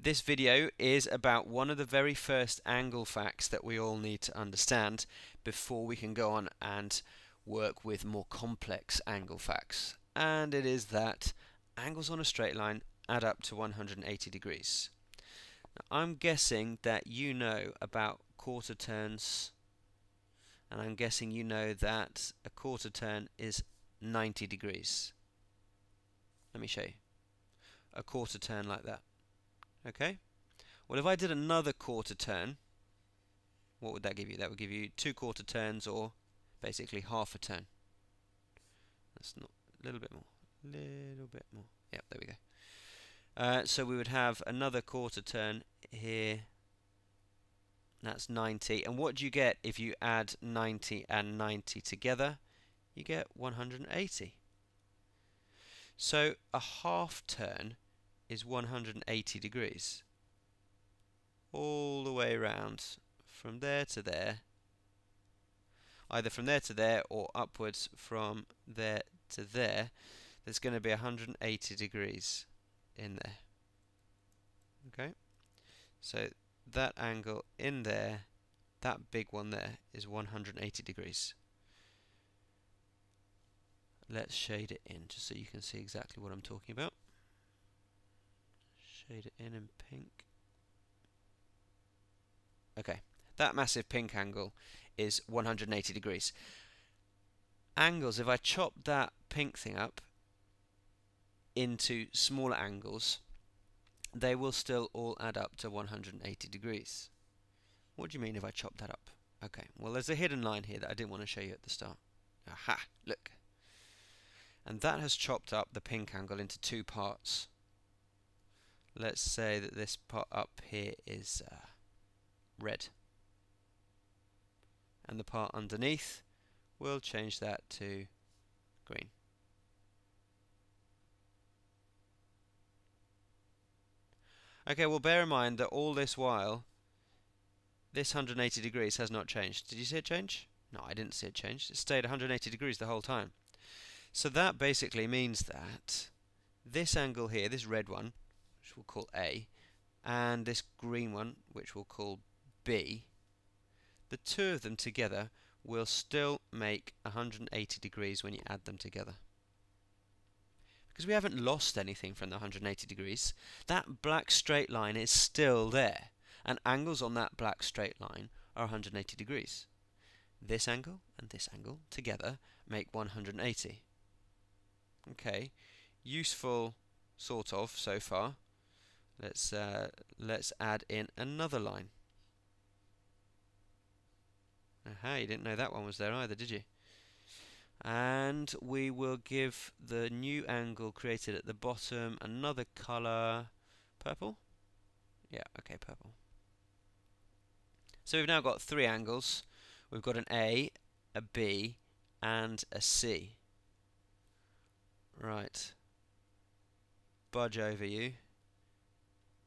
This video is about one of the very first angle facts that we all need to understand before we can go on and work with more complex angle facts. And it is that angles on a straight line add up to 180 degrees. Now, I'm guessing that you know about quarter turns, and I'm guessing you know that a quarter turn is 90 degrees. Let me show you. A quarter turn like that. Okay? Well, if I did another quarter turn, what would that give you? That would give you 2 quarter turns, or basically half a turn. That's not a little bit more. Little bit more. Yep, there we go. So we would have another quarter turn here. That's 90. And what do you get if you add 90 and 90 together? You get 180. So a half turn is 180 degrees. All the way around from there to there. Either from there to there or upwards from there to there. There's going to be 180 degrees in there. Okay? So that angle in there, that big one there, is 180 degrees. Let's shade it in just so you can see exactly what I'm talking about. Shade it in pink. Okay, that massive pink angle is 180 degrees. Angles, if I chop that pink thing up into smaller angles, they will still all add up to 180 degrees. What do you mean if I chop that up? Okay, well, there's a hidden line here that I didn't want to show you at the start. Aha, look. And that has chopped up the pink angle into two parts. Let's say that this part up here is red. And the part underneath, we'll change that to green. Okay, well, bear in mind that all this while, this 180 degrees has not changed. Did you see it change? No, I didn't see it change. It stayed 180 degrees the whole time. So that basically means that this angle here, this red one, which we'll call A, and this green one, which we'll call B, the two of them together will still make 180 degrees when you add them together. Because we haven't lost anything from the 180 degrees. That black straight line is still there, and angles on that black straight line are 180 degrees. This angle and this angle together make 180. Okay, useful sort of so far. Let's add in another line. Aha, you didn't know that one was there either, did you? And we will give the new angle created at the bottom another colour. Purple? Yeah, okay, purple. So we've now got three angles. We've got an A, a B, and a C. Right. Budge over you.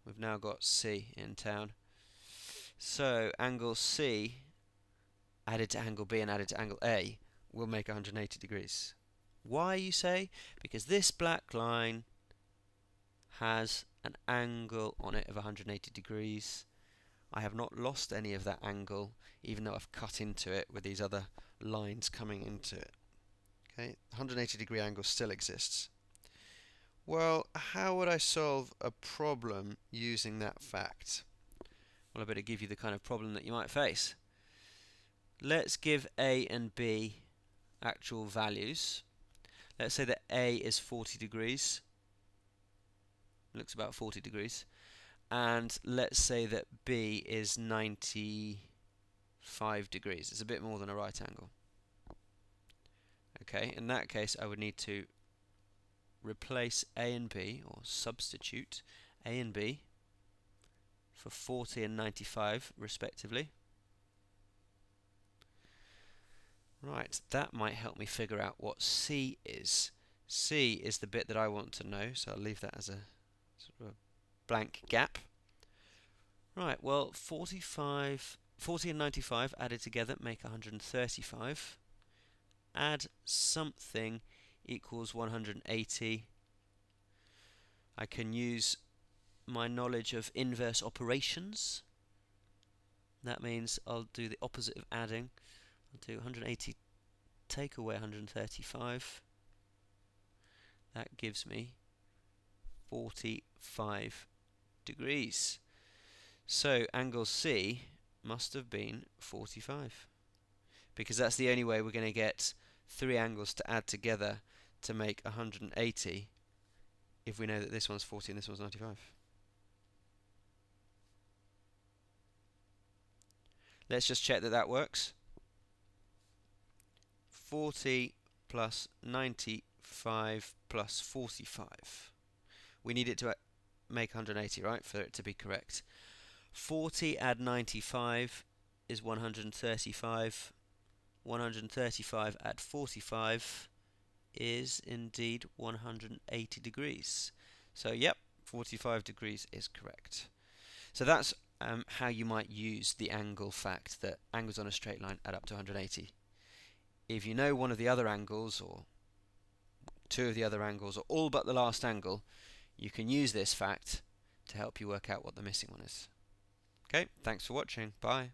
We've now got C in town. So angle C added to angle B and added to angle A will make 180 degrees. Why, you say? Because this black line has an angle on it of 180 degrees. I have not lost any of that angle, even though I've cut into it with these other lines coming into it. Okay, 180 degree angle still exists. Well, how would I solve a problem using that fact? Well, I better give you the kind of problem that you might face. Let's give A and B actual values. Let's say that A is 40 degrees. Looks about 40 degrees. And let's say that B is 95 degrees. It's a bit more than a right angle. Okay, in that case I would need to replace A and B, or substitute A and B for 40 and 95 respectively. Right, that might help me figure out what C is. C is the bit that I want to know, so I'll leave that as a sort of a blank gap. Right, well, 40 and 95 added together make 135. Add something equals 180. I can use my knowledge of inverse operations. That means I'll do the opposite of adding. I'll do 180 take away 135. That gives me 45 degrees. So angle C must have been 45, because that's the only way we're going to get three angles to add together to make 180 if we know that this one's 40 and this one's 95. Let's just check that that works. 40 plus 95 plus 45. We need it to make 180, right, for it to be correct. 40 add 95 is 135. 135 add 45 is indeed 180 degrees. So yep, 45 degrees is correct. So that's how you might use the angle fact that angles on a straight line add up to 180. If you know one of the other angles, or two of the other angles, or all but the last angle, you can use this fact to help you work out what the missing one is. Okay, thanks for watching. Bye.